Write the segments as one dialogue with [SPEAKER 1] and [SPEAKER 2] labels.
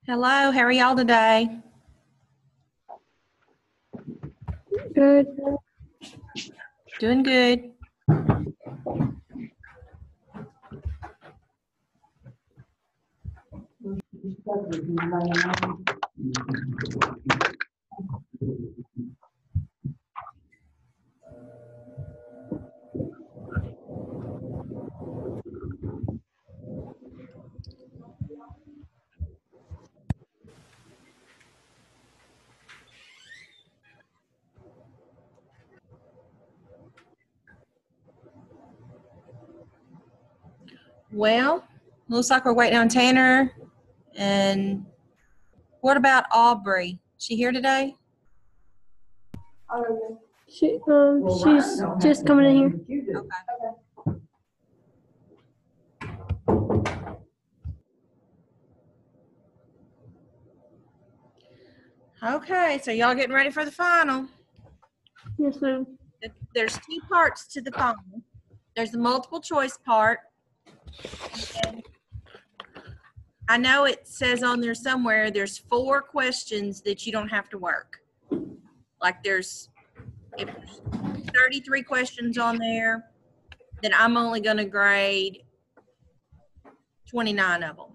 [SPEAKER 1] Hello, how are y'all today?
[SPEAKER 2] Good.
[SPEAKER 1] Doing good. Well, looks like we're waiting on Tanner. And what about Aubrey? She here today?
[SPEAKER 2] She's just coming in here.
[SPEAKER 1] Okay, so y'all getting ready for the final.
[SPEAKER 2] Yes, ma'am.
[SPEAKER 1] There's two parts to the final. There's the multiple choice part. And I know it says on there somewhere there's 4 questions that you don't have to work. Like if there's 33 questions on there, then I'm only going to grade 29 of them.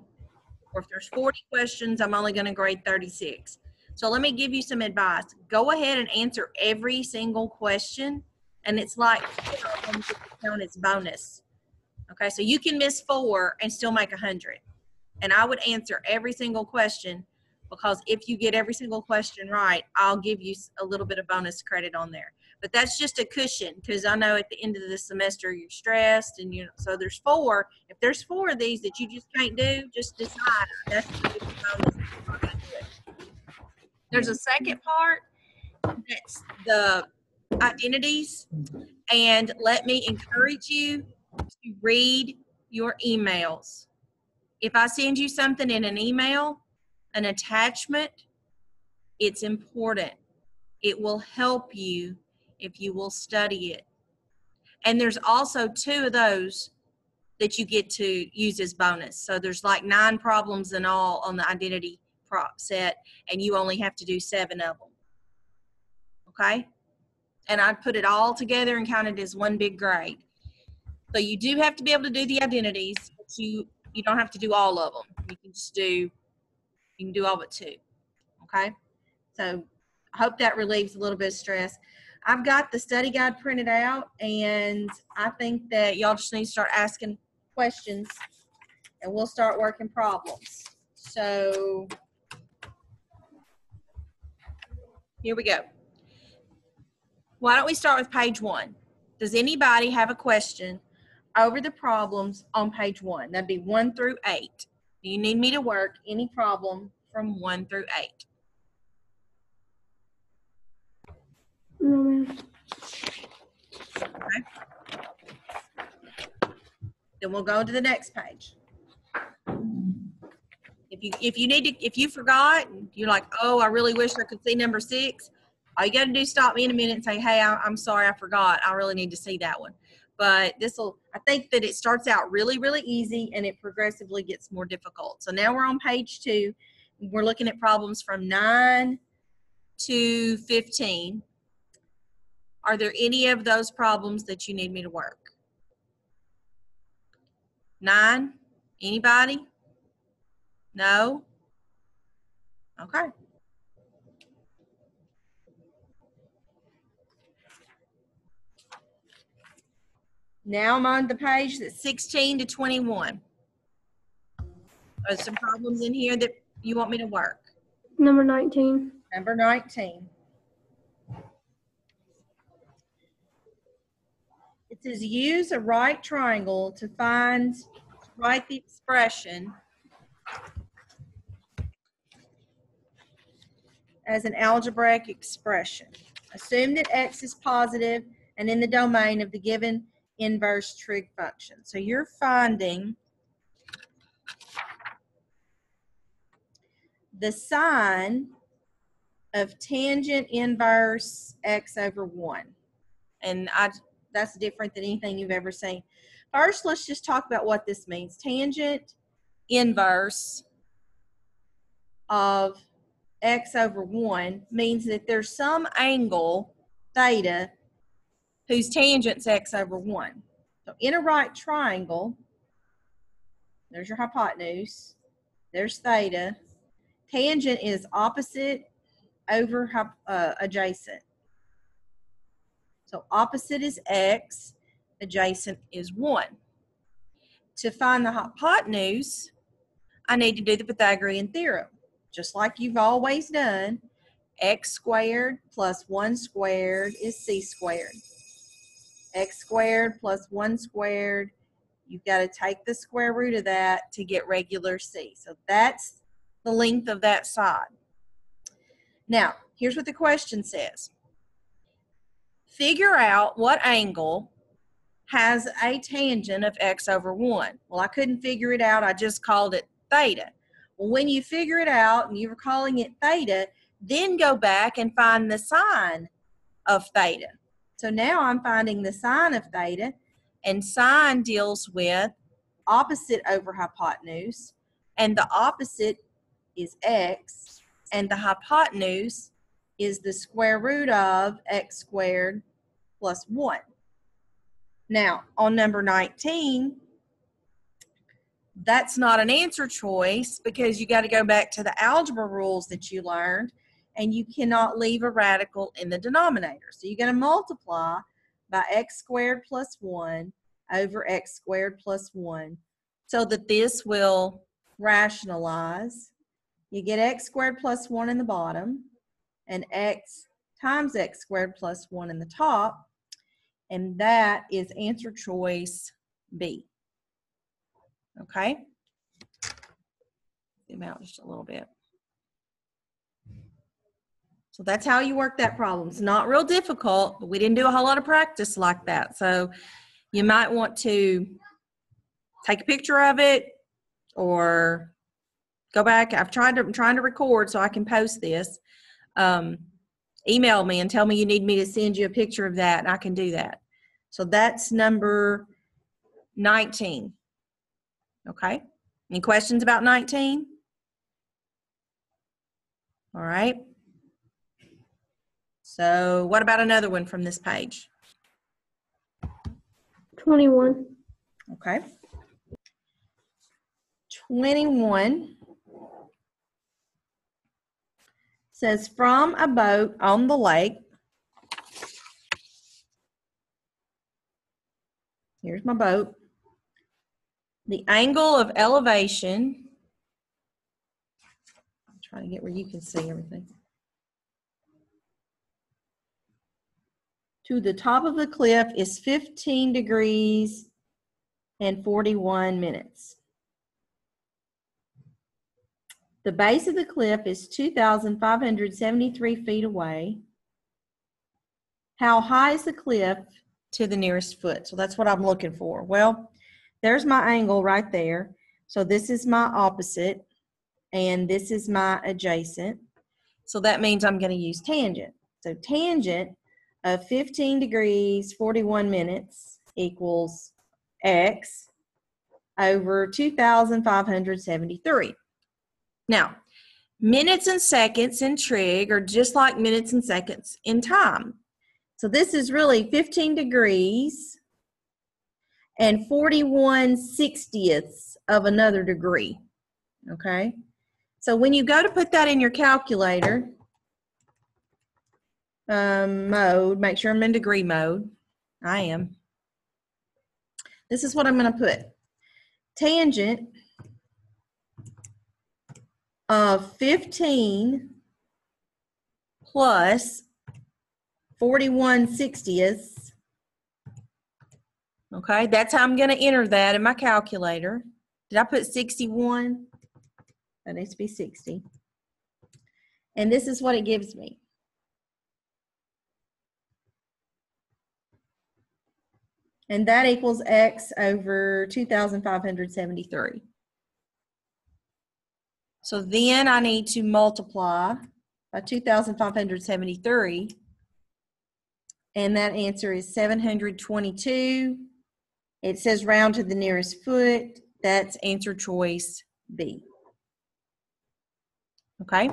[SPEAKER 1] Or if there's 40 questions, I'm only going to grade 36. So let me give you some advice. Go ahead and answer every single question, and it's like count as bonus. Okay, so you can miss 4 and still make 100. And I would answer every single question, because if you get every single question right, I'll give you a little bit of bonus credit on there. But that's just a cushion, because I know at the end of the semester you're stressed, and so there's 4. If there's 4 of these that you just can't do, just decide that's the bonus. There's a second part that's the identities, and let me encourage you to read your emails. If I send you something in an email, an attachment, it's important. It will help you if you will study it. And there's also 2 of those that you get to use as bonus. So there's like 9 problems in all on the identity set, and you only have to do 7 of them. Okay? And I put it all together and counted as one big grade. So you do have to be able to do the identities, but you don't have to do all of them. You can just you can do all but 2. Okay? So I hope that relieves a little bit of stress. I've got the study guide printed out, and I think that y'all just need to start asking questions, and we'll start working problems. So here we go. Why don't we start with page 1? Does anybody have a question over the problems on page 1? That'd be 1 through 8. Do you need me to work any problem from 1 through 8?
[SPEAKER 2] No, ma'am.
[SPEAKER 1] Okay. Then we'll go to the next page. If you forgot, you're like, oh, I really wish I could see number 6. All you got to do is stop me in a minute and say, hey, I'm sorry, I forgot. I really need to see that one. But I think that it starts out really, really easy, and it progressively gets more difficult. So now we're on page 2. We're looking at problems from 9 to 15. Are there any of those problems that you need me to work? 9? Anybody? No? Okay. Now I'm on the page that's 16 to 21. Are there some problems in here that you want me to work?
[SPEAKER 2] Number 19.
[SPEAKER 1] Number 19. It says use a right triangle to write the expression as an algebraic expression. Assume that x is positive and in the domain of the given inverse trig function. So you're finding the sine of tangent inverse x over 1. And that's different than anything you've ever seen. First, let's just talk about what this means. Tangent inverse of x over 1 means that there's some angle, theta, whose tangent's x over 1. So in a right triangle, there's your hypotenuse, there's theta. Tangent is opposite over adjacent. So opposite is x, adjacent is 1. To find the hypotenuse, I need to do the Pythagorean theorem, just like you've always done. X squared plus 1 squared is c squared. X squared plus 1 squared, you've got to take the square root of that to get regular c. So that's the length of that side. Now, here's what the question says. Figure out what angle has a tangent of x over 1. Well, I couldn't figure it out. I just called it theta. Well, when you figure it out and you're calling it theta, then go back and find the sine of theta. So now I'm finding the sine of theta, and sine deals with opposite over hypotenuse, and the opposite is x, and the hypotenuse is the square root of x squared plus 1. Now, on number 19, that's not an answer choice because you got to go back to the algebra rules that you learned, and you cannot leave a radical in the denominator. So you're going to multiply by x squared plus 1 over x squared plus 1 so that this will rationalize. You get x squared plus 1 in the bottom and x times x squared plus 1 in the top, and that is answer choice B. Okay? Zoom out just a little bit. So that's how you work that problem. It's not real difficult, but we didn't do a whole lot of practice like that. So you might want to take a picture of it or go back. I'm trying to record so I can post this. Email me and tell me you need me to send you a picture of that, and I can do that. So that's number 19. Okay? Any questions about 19? All right. So what about another one from this page?
[SPEAKER 2] 21.
[SPEAKER 1] Okay. 21 says from a boat on the lake. Here's my boat. The angle of elevation, I'm trying to get where you can see everything, to the top of the cliff is 15 degrees and 41 minutes. The base of the cliff is 2,573 feet away. How high is the cliff to the nearest foot? So that's what I'm looking for. Well, there's my angle right there. So this is my opposite, and this is my adjacent. So that means I'm going to use tangent. So tangent of 15 degrees, 41 minutes equals x over 2,573. Now, minutes and seconds in trig are just like minutes and seconds in time. So this is really 15 degrees and 41/60ths of another degree, okay? So when you go to put that in your calculator mode, make sure I'm in degree mode. I am. This is what I'm going to put. Tangent of 15 plus 41/60ths. Okay, that's how I'm going to enter that in my calculator. Did I put 61? That needs to be 60. And this is what it gives me. And that equals x over 2,573. So then I need to multiply by 2,573. And that answer is 722. It says round to the nearest foot. That's answer choice B. Okay?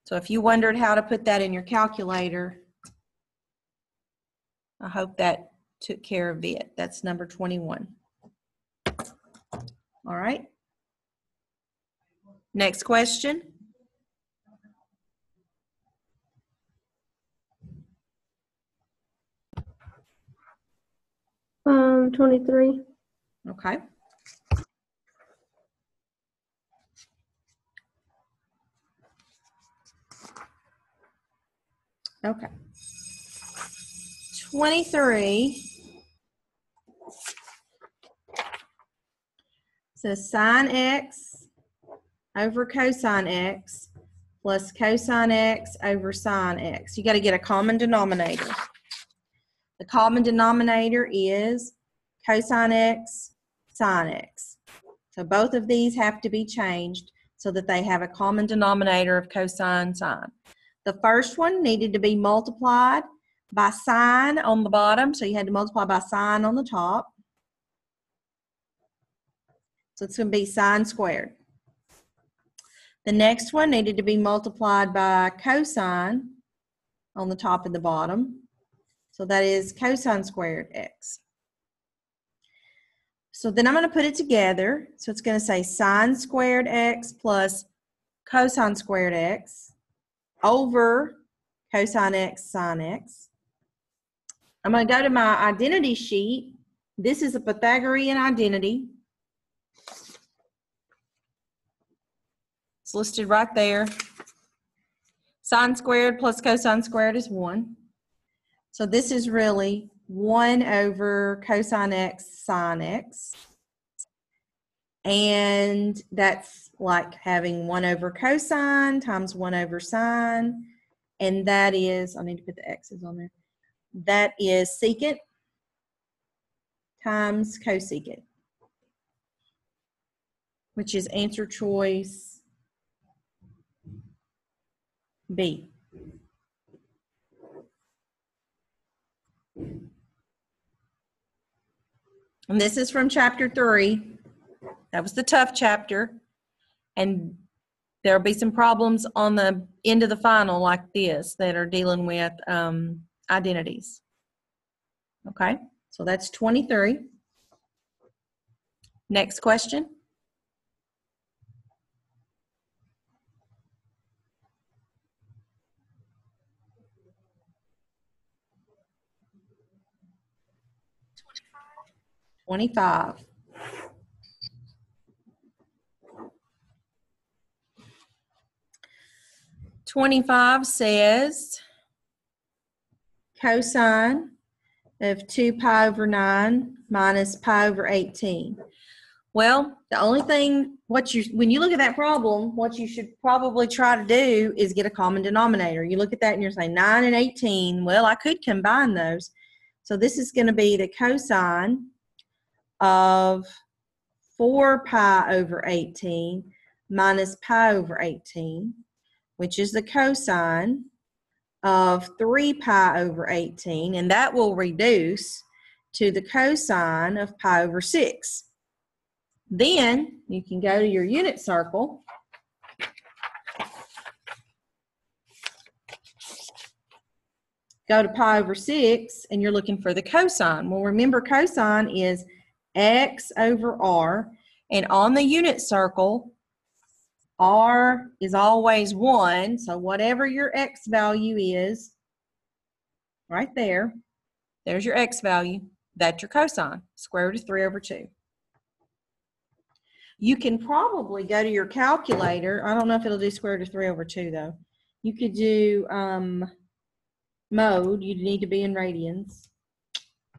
[SPEAKER 1] So if you wondered how to put that in your calculator, I hope that took care of it. That's number 21. All right. Next question.
[SPEAKER 2] Um, 23.
[SPEAKER 1] Okay. Okay. 23 says sine x over cosine x plus cosine x over sine x. You got to get a common denominator. The common denominator is cosine x, sine x. So both of these have to be changed so that they have a common denominator of cosine, sine. The first one needed to be multiplied by sine on the bottom, so you had to multiply by sine on the top. So it's going to be sine squared. The next one needed to be multiplied by cosine on the top and the bottom. So that is cosine squared x. So then I'm going to put it together. So it's going to say sine squared x plus cosine squared x over cosine x sine x. I'm going to go to my identity sheet. This is a Pythagorean identity. It's listed right there. Sine squared plus cosine squared is 1. So this is really 1 over cosine x sine x. And that's like having 1 over cosine times 1 over sine. And that is, I need to put the x's on there. That is secant times cosecant, which is answer choice B. And this is from chapter 3. That was the tough chapter. And there'll be some problems on the end of the final like this that are dealing with identities. Okay, so that's 23. Next question. $25. 25 says cosine of 2 pi over 9 minus pi over 18. Well, the only thing, when you look at that problem, what you should probably try to do is get a common denominator. You look at that and you're saying 9 and 18. Well, I could combine those. So this is going to be the cosine of 4 pi over 18 minus pi over 18, which is the cosine of 3 pi over 18, and that will reduce to the cosine of pi over 6. Then you can go to your unit circle. Go to pi over 6, and you're looking for the cosine. Well, remember, cosine is x over r, and on the unit circle, r is always 1, so whatever your x value is, right there, there's your x value. That's your cosine, square root of 3 over 2. You can probably go to your calculator. I don't know if it'll do square root of 3 over 2, though. You could do mode. You'd need to be in radians.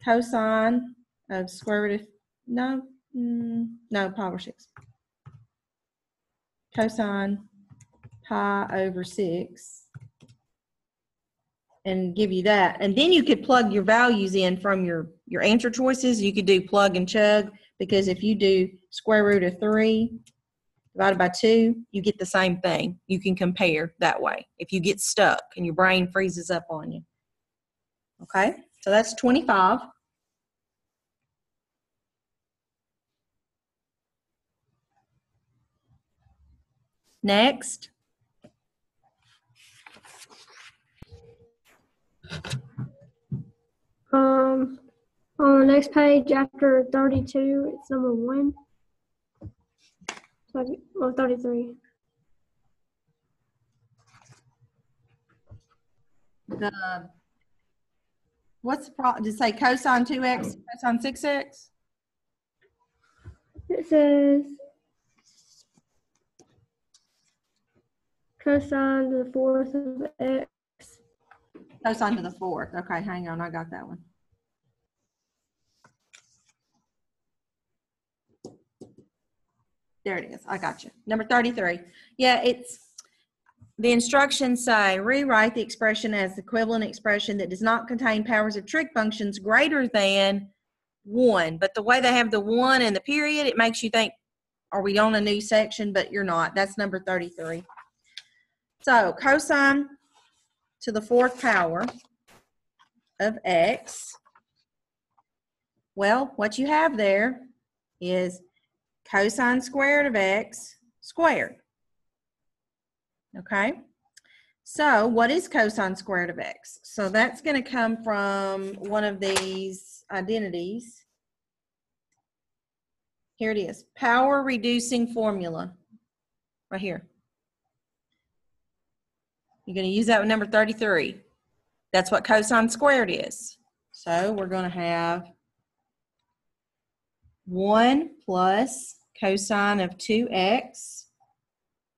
[SPEAKER 1] Cosine of square root of, no, pi over 6. Cosine pi over 6 and give you that. And then you could plug your values in from your answer choices. You could do plug and chug, because if you do square root of 3 divided by 2, you get the same thing. You can compare that way if you get stuck and your brain freezes up on you. Okay, so that's 25. Next.
[SPEAKER 2] On the next page after 32, it's number 1. Or 33.
[SPEAKER 1] What's the problem? Did it say cosine 2x, cosine 6x?
[SPEAKER 2] It says cosine to the 4th of x.
[SPEAKER 1] Cosine to the 4th. Okay, hang on. I got that one. There it is. I got you. Number 33. Yeah, the instructions say rewrite the expression as the equivalent expression that does not contain powers of trig functions greater than 1. But the way they have the 1 and the period, it makes you think, are we on a new section? But you're not. That's number 33. So cosine to the 4th power of x. Well, what you have there is cosine squared of x squared. Okay, so what is cosine squared of x? So that's going to come from one of these identities. Here it is, power reducing formula, right here. You're going to use that with number 33. That's what cosine squared is. So we're going to have 1 plus cosine of 2x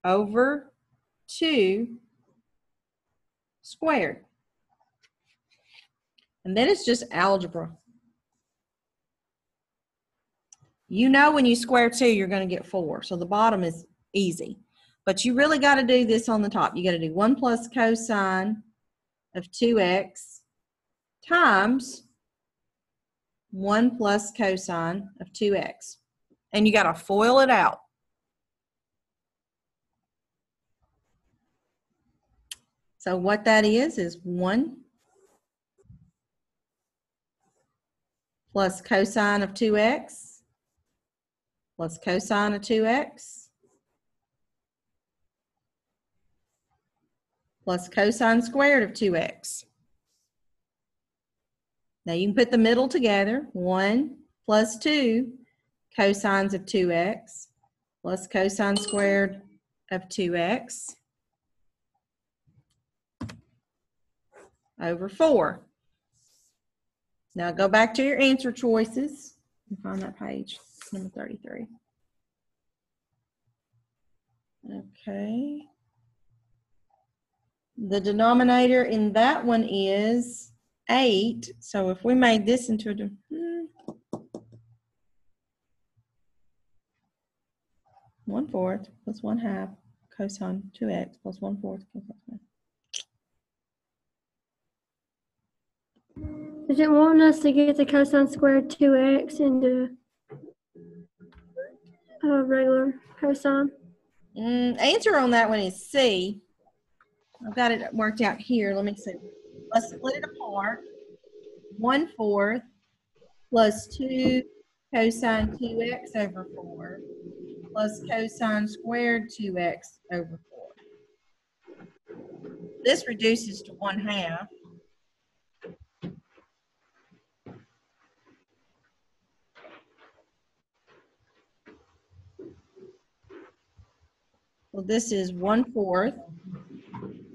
[SPEAKER 1] over 2 squared. And then it's just algebra. You know when you square 2, you're going to get 4. So the bottom is easy. But you really got to do this on the top. You got to do 1 plus cosine of 2x times 1 plus cosine of 2x. And you got to FOIL it out. So what that is 1 plus cosine of 2x plus cosine of 2x plus cosine squared of 2x. Now you can put the middle together. 1 plus 2 cosines of 2x plus cosine squared of 2x over 4. Now go back to your answer choices and find that page, number 33. Okay. The denominator in that one is 8. So if we made this into a 1/4 plus 1/2 cosine 2x plus 1/4 cosine.
[SPEAKER 2] Does it want us to get the cosine squared 2x into a regular cosine?
[SPEAKER 1] Answer on that one is C. I've got it worked out here. Let me see. Let's split it apart. 1/4 plus 2 cosine 2x over 4 plus cosine squared 2x over 4. This reduces to 1/2. Well, this is 1/4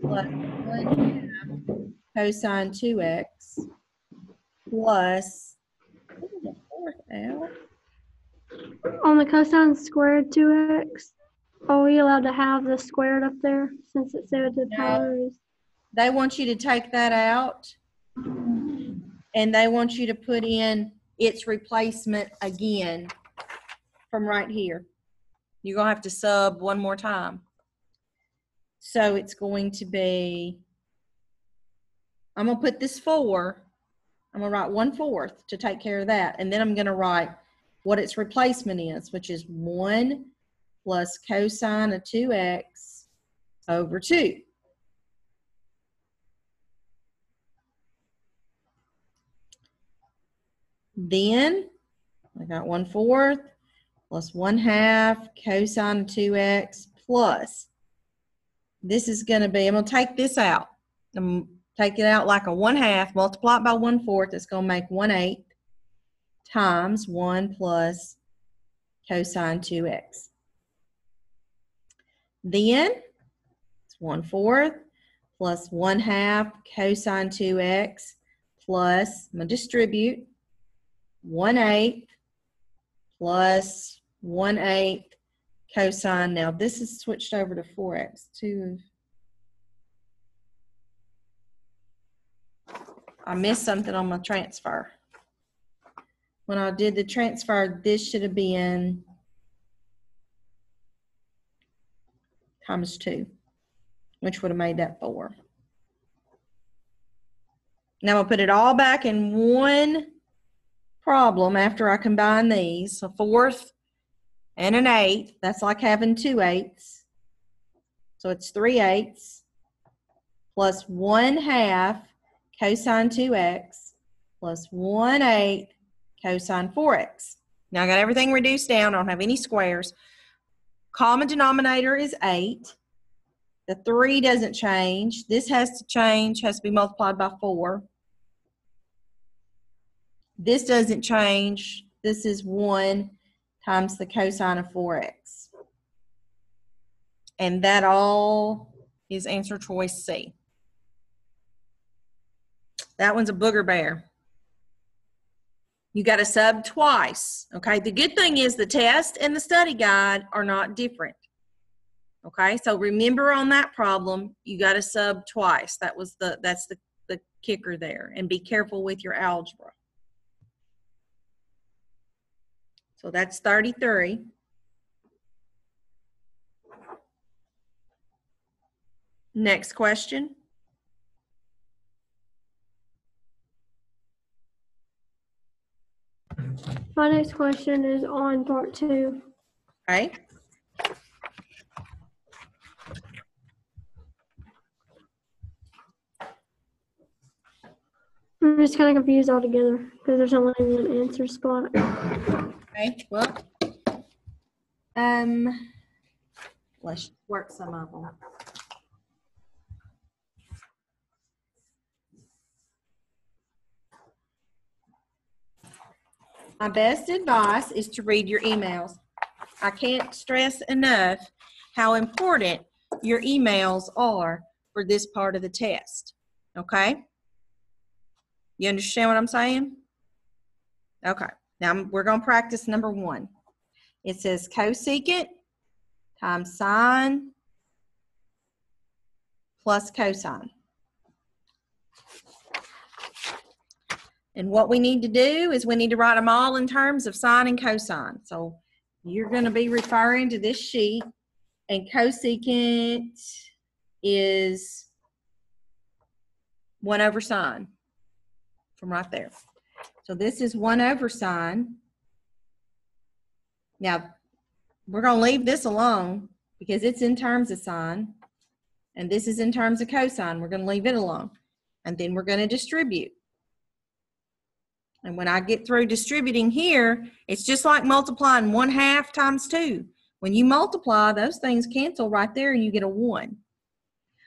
[SPEAKER 1] plus 1/2 cosine 2x plus, what is the 4th out?
[SPEAKER 2] On the cosine squared 2x, are we allowed to have the squared up there since it said the power is?
[SPEAKER 1] They want you to take that out, and they want you to put in its replacement again from right here. You're going to have to sub one more time. So it's going to be I'm going to put this 4. I'm going to write 1/4 to take care of that. And then I'm going to write what its replacement is, which is 1 plus cosine of 2x over 2. Then I got 1/4 plus 1/2 cosine of 2x plus, this is going to be, I'm going to take this out. I'm going to take it out like a 1/2, multiply it by 1/4. It's going to make 1/8 times 1 plus cosine 2x. Then it's 1/4 plus 1/2 cosine 2x plus, I'm going to distribute, 1/8 plus 1/8 cosine. Now this is switched over to 4x. I missed something on my transfer. When I did the transfer, this should have been times 2, which would have made that 4. Now I'll put it all back in one problem after I combine these. A 4th and an 1/8. That's like having 2/8. So it's 3/8 plus 1/2 cosine 2x plus 1/8 cosine 4x. Now I got everything reduced down. I don't have any squares. Common denominator is 8. The 3 doesn't change. This has to change, has to be multiplied by 4. This doesn't change. This is 1 times the cosine of 4x. And that all is answer choice C. That one's a booger bear. You got to sub twice, okay? The good thing is the test and the study guide are not different, okay? So remember on that problem, you got to sub twice. That's the kicker there. And be careful with your algebra. So that's 33. Next question.
[SPEAKER 2] My next question is on part 2.
[SPEAKER 1] Okay.
[SPEAKER 2] I'm just kind of confused altogether because there's only one answer spot.
[SPEAKER 1] Okay, well, let's work some of them. My best advice is to read your emails. I can't stress enough how important your emails are for this part of the test, okay? You understand what I'm saying? Okay, now we're going to practice number 1. It says cosecant times sine plus cosine. And what we need to do is we need to write them all in terms of sine and cosine. So you're going to be referring to this sheet, and cosecant is 1 over sine from right there. So this is 1 over sine. Now, we're going to leave this alone because it's in terms of sine, and this is in terms of cosine. We're going to leave it alone. And then we're going to distribute. And when I get through distributing here, it's just like multiplying 1/2 times 2. When you multiply, those things cancel right there and you get a 1.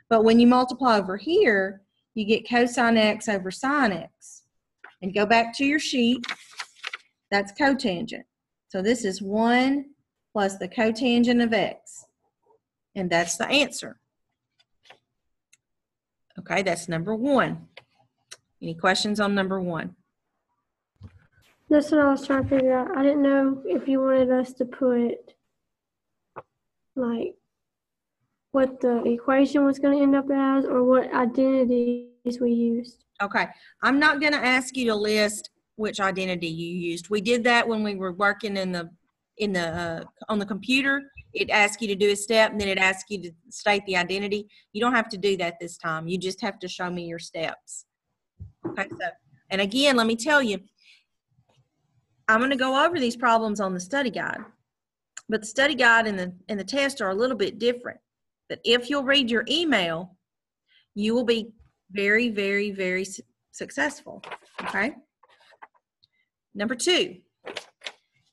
[SPEAKER 1] But when you multiply over here, you get cosine x over sine x. And go back to your sheet. That's cotangent. So this is 1 plus the cotangent of x. And that's the answer. Okay, that's number 1. Any questions on number 1?
[SPEAKER 2] That's what I was trying to figure out. I didn't know if you wanted us to put, like, what the equation was going to end up as or what identities we used.
[SPEAKER 1] Okay, I'm not going to ask you to list which identity you used. We did that when we were working on the computer. It asks you to do a step, and then it asks you to state the identity. You don't have to do that this time. You just have to show me your steps. Okay, so, and again, let me tell you, I'm going to go over these problems on the study guide, but the study guide and the test are a little bit different. But if you'll read your email, you will be very, very, very successful, okay? Number 2,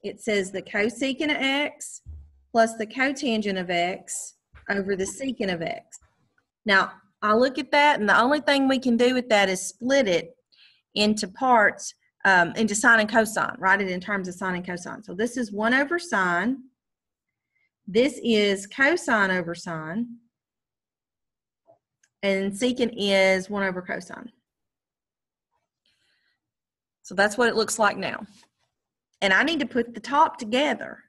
[SPEAKER 1] it says the cosecant of x plus the cotangent of x over the secant of x. Now, I look at that, and the only thing we can do with that is split it into parts, into sine and cosine, write it in terms of sine and cosine. So this is 1 over sine. This is cosine over sine. And secant is 1 over cosine. So that's what it looks like now. And I need to put the top together.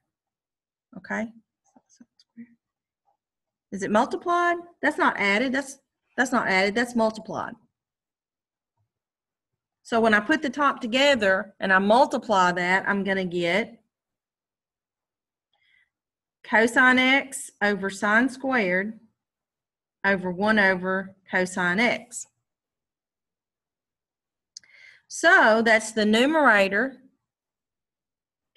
[SPEAKER 1] Okay? Is it multiplied? That's not added. That's not added. That's multiplied. So when I put the top together and I multiply that, I'm going to get cosine x over sine squared over 1 over cosine x. So that's the numerator,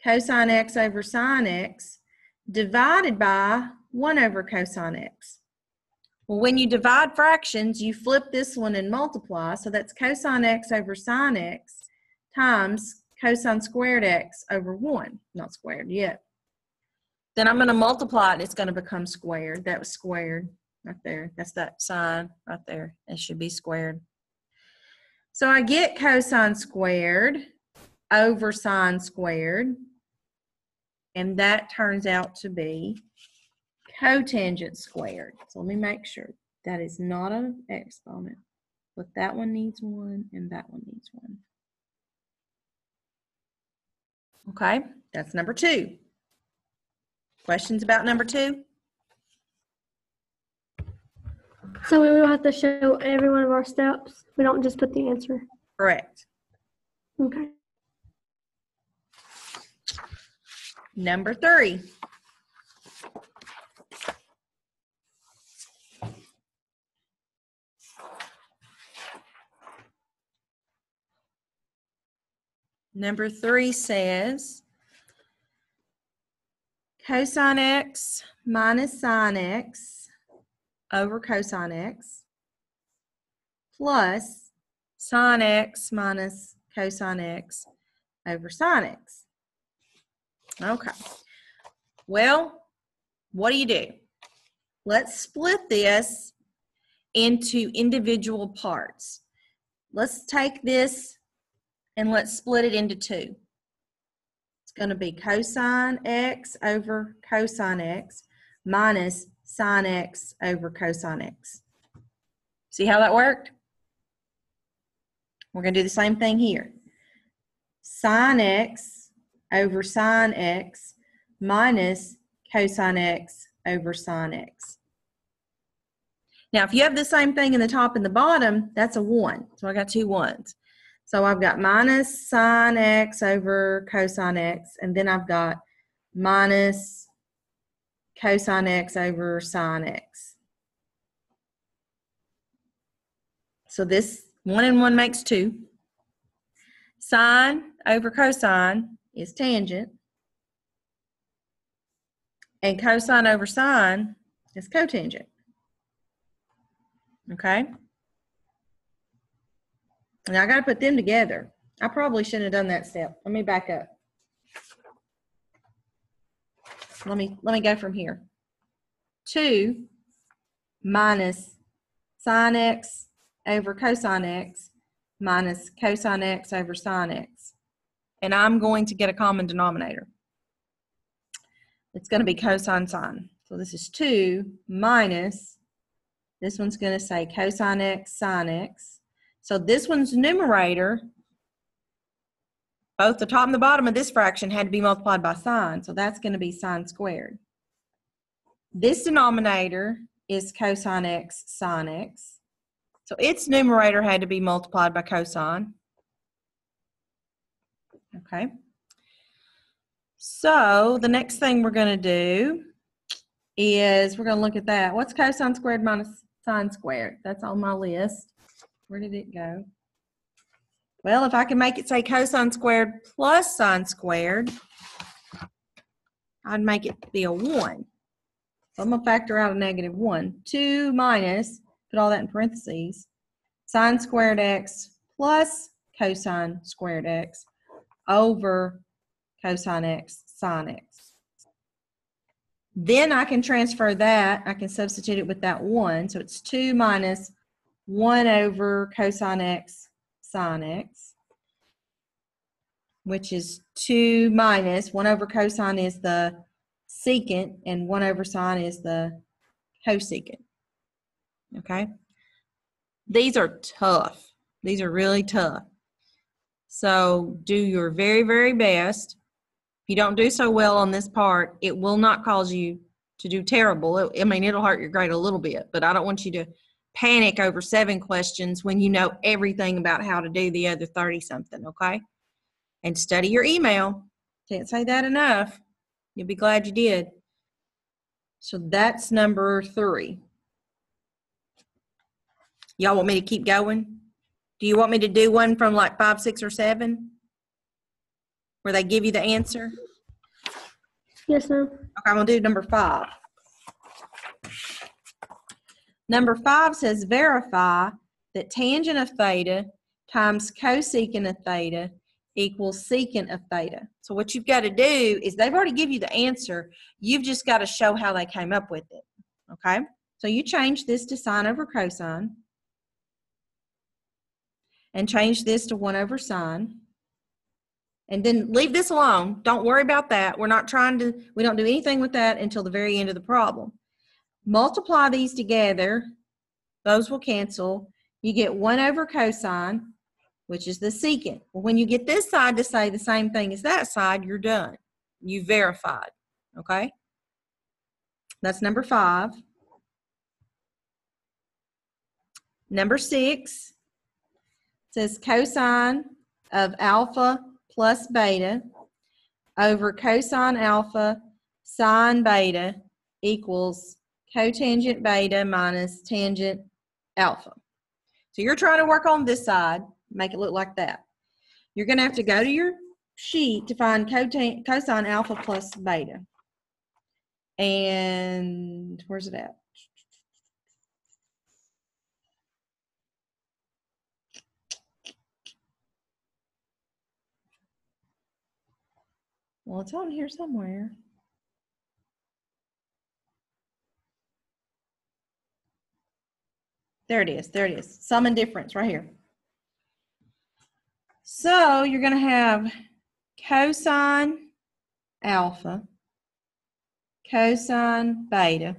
[SPEAKER 1] cosine x over sine x, divided by 1 over cosine x. Well, when you divide fractions, you flip this one and multiply. So that's cosine x over sine x times cosine squared x over 1. Not squared yet. Then I'm going to multiply it. It's going to become squared. That was squared right there. That's that sine right there. It should be squared. So I get cosine squared over sine squared. And that turns out to be cotangent squared. So let me make sure that is not an exponent, but that one needs 1 and that one needs 1. Okay, that's number 2. Questions about number 2?
[SPEAKER 2] So we will have to show every one of our steps. We don't just put the answer.
[SPEAKER 1] Correct.
[SPEAKER 2] Okay.
[SPEAKER 1] Number 3. Number 3 says cosine x minus sine x over cosine x plus sine x minus cosine x over sine x. Okay. Well, what do? Let's split this into individual parts. Let's take this and let's split it into 2. It's going to be cosine x over cosine x minus sine x over cosine x. See how that worked? We're going to do the same thing here. Sine x over sine x minus cosine x over sine x. Now, if you have the same thing in the top and the bottom, that's a 1. So I got 2 1s. So I've got minus sine x over cosine x, and then I've got minus cosine x over sine x. So this 1 and 1 makes 2. Sine over cosine is tangent, and cosine over sine is cotangent. Okay? Now I got to put them together. I probably shouldn't have done that step. Let me back up. Let me go from here. 2 minus sine x over cosine x minus cosine x over sine x. And I'm going to get a common denominator. It's going to be cosine sine. So this is 2 minus, this one's going to say cosine x sine x. So this one's numerator, both the top and the bottom of this fraction had to be multiplied by sine. So that's going to be sine squared. This denominator is cosine x sine x. So its numerator had to be multiplied by cosine. Okay. So the next thing we're going to do is we're going to look at that. What's cosine squared minus sine squared? That's on my list. Where did it go? Well, if I can make it say cosine squared plus sine squared, I'd make it be a 1. So I'm going to factor out a negative 1. 2 minus, put all that in parentheses, sine squared x plus cosine squared x over cosine x sine x. Then I can transfer that. I can substitute it with that 1. So it's 2 minus 1 over cosine x sine x, which is 2 minus 1 over cosine is the secant, and 1 over sine is the cosecant. Okay? These are tough. These are really tough. So do your very, very best. If you don't do so well on this part, it will not cause you to do terrible. I mean, it'll hurt your grade a little bit, but I don't want you to panic over 7 questions when you know everything about how to do the other 30-something, okay? And study your email. Can't say that enough. You'll be glad you did. So that's number 3. Y'all want me to keep going? Do you want me to do one from like 5, 6, or 7? Where they give you the answer?
[SPEAKER 2] Yes, ma'am.
[SPEAKER 1] Okay, I'm going to do number 5. Number 5 says verify that tangent of theta times cosecant of theta equals secant of theta. So what you've got to do is they've already given you the answer. You've just got to show how they came up with it. Okay? So you change this to sine over cosine and change this to 1 over sine. And then leave this alone. Don't worry about that. We don't do anything with that until the very end of the problem. Multiply these together. Those will cancel. You get 1 over cosine, which is the secant. Well, when you get this side to say the same thing as that side, you're done. You verified. Okay? That's number 5. Number 6 says cosine of alpha plus beta over cosine alpha sine beta equals cotangent beta minus tangent alpha. So you're trying to work on this side, make it look like that. You're going to have to go to your sheet to find cosine alpha plus beta. And where's it at? Well, it's on here somewhere. There it is. There it is. Sum and difference right here. So you're going to have cosine alpha, cosine beta,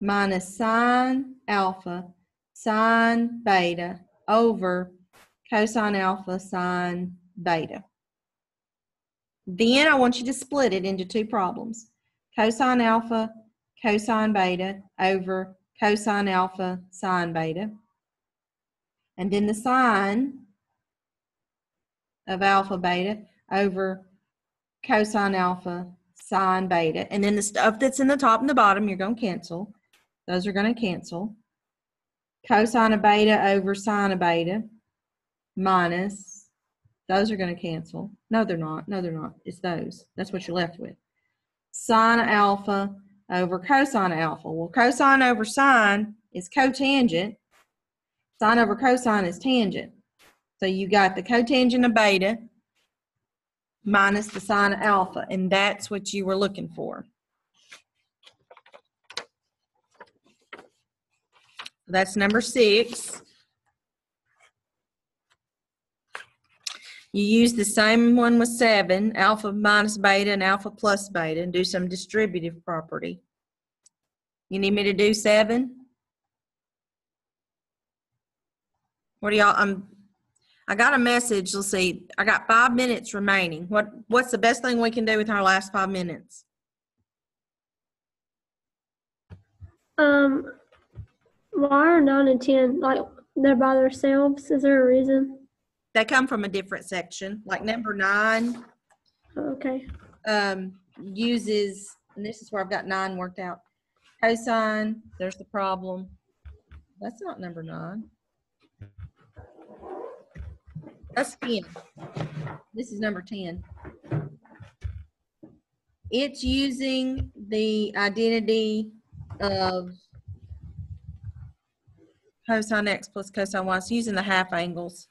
[SPEAKER 1] minus sine alpha, sine beta over cosine alpha, sine beta. Then I want you to split it into 2 problems. Cosine alpha, cosine beta over cosine alpha, sine beta. And then the sine of alpha beta over cosine alpha, sine beta. And then the stuff that's in the top and the bottom, you're going to cancel. Those are going to cancel. Cosine of beta over sine of beta minus, those are going to cancel. No, they're not. No, they're not. It's those. That's what you're left with. Sine alpha over cosine alpha. Well, cosine over sine is cotangent. Sine over cosine is tangent. So you got the cotangent of beta minus the sine of alpha, and that's what you were looking for. That's number 6. You use the same one with 7, alpha minus beta and alpha plus beta, and do some distributive property. You need me to do 7? What do y'all, I got a message. Let's see. I got 5 minutes remaining. What's the best thing we can do with our last 5 minutes?
[SPEAKER 2] Why are 9 and 10 like they're by themselves? Is there a reason?
[SPEAKER 1] They come from a different section. Like number 9.
[SPEAKER 2] Okay.
[SPEAKER 1] Uses, and this is where I've got 9 worked out. Cosine. There's the problem. That's not number 9. That's 10. This is number 10. It's using the identity of cosine x plus cosine y. It's using the half angles.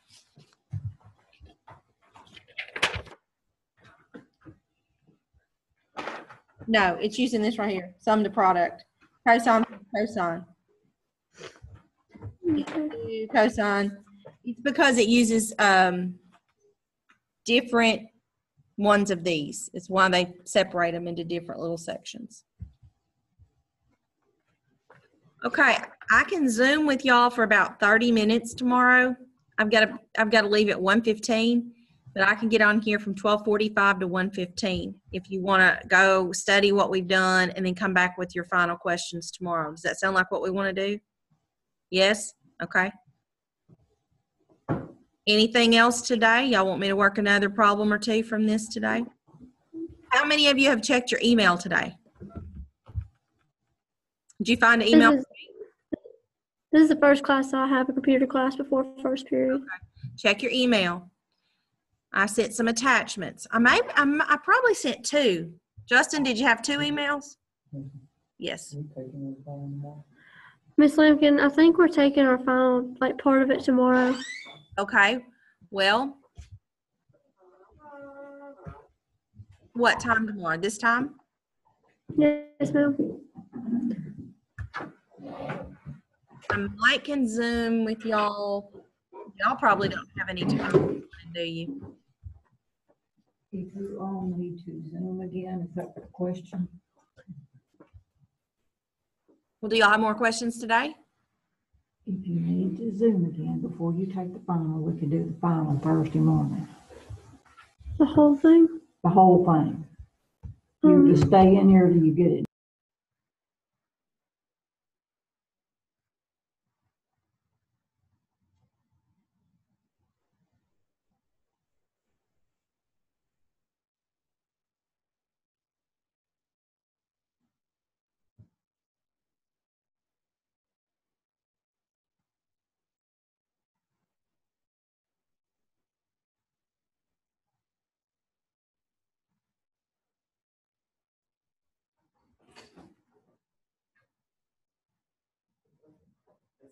[SPEAKER 1] No, it's using this right here, sum to product. Cosine, cosine. Cosine. It's because it uses different ones of these. It's why they separate them into different little sections. Okay, I can Zoom with y'all for about 30 minutes tomorrow. I've got to leave at 1:15, but I can get on here from 12:45 to 1:15 if you want to go study what we've done and then come back with your final questions tomorrow. Does that sound like what we want to do? Yes? Okay. Anything else today? Y'all want me to work another problem or two from this today? How many of you have checked your email today? Did you find an email?
[SPEAKER 2] This is the first class I have, a computer class before first period.
[SPEAKER 1] Okay. Check your email. I sent some attachments. I probably sent 2. Justin, did you have 2 emails? Yes.
[SPEAKER 2] Miss Lampkin, I think we're taking our final, like, part of it tomorrow.
[SPEAKER 1] Okay. Well, what time tomorrow? This time?
[SPEAKER 2] Yes, ma'am.
[SPEAKER 1] I can Zoom with y'all. Y'all probably don't have any time, do you?
[SPEAKER 3] If you all need to Zoom again, is that the question?
[SPEAKER 1] Well, do y'all have more questions today?
[SPEAKER 3] If you need to Zoom again before you take the final, we can do the final Thursday morning.
[SPEAKER 2] The whole thing?
[SPEAKER 3] The whole thing. You just stay in here till you get it.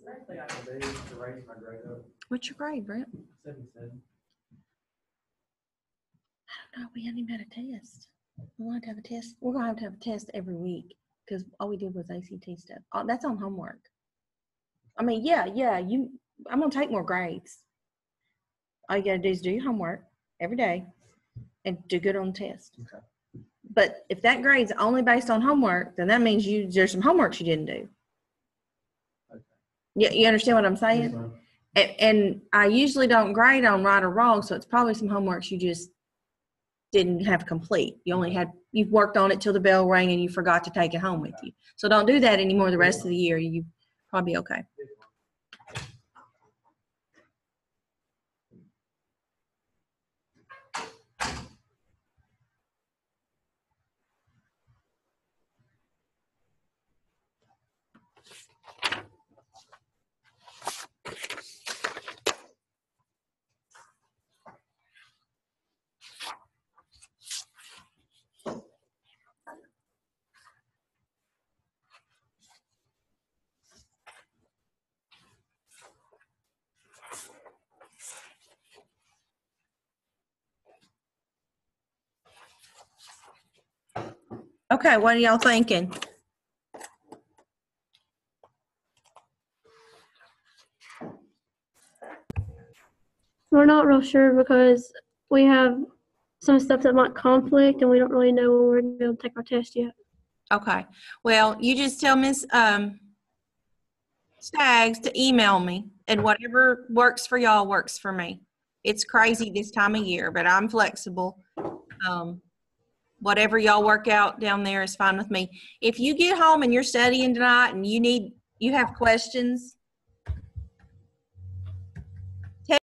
[SPEAKER 4] Actually, I can do to raise my grade up.
[SPEAKER 1] What's your grade, Brent?
[SPEAKER 4] 77.
[SPEAKER 1] I don't know. We haven't even had a test. We want to have a test. We're going to have a test every week because all we did was ACT stuff. Oh, that's on homework. I mean, yeah. I'm going to take more grades. All you got to do is do your homework every day and do good on the test.
[SPEAKER 4] Okay.
[SPEAKER 1] But if that grade's only based on homework, then that means there's some homeworks you didn't do.
[SPEAKER 4] Okay.
[SPEAKER 1] You understand what I'm saying?
[SPEAKER 4] Yes,
[SPEAKER 1] and I usually don't grade on right or wrong, so it's probably some homeworks you just didn't have complete. You've worked on it till the bell rang and you forgot to take it home with you. So don't do that anymore the rest of the year. You probably okay. Okay, what are y'all thinking?
[SPEAKER 2] We're not real sure because we have some stuff that might conflict and we don't really know when we're going to be able to take our test yet.
[SPEAKER 1] Okay. Well, you just tell Miss Staggs to email me, and whatever works for y'all works for me. It's crazy this time of year, but I'm flexible. Whatever y'all work out down there is fine with me. If you get home and you're studying tonight and you have questions,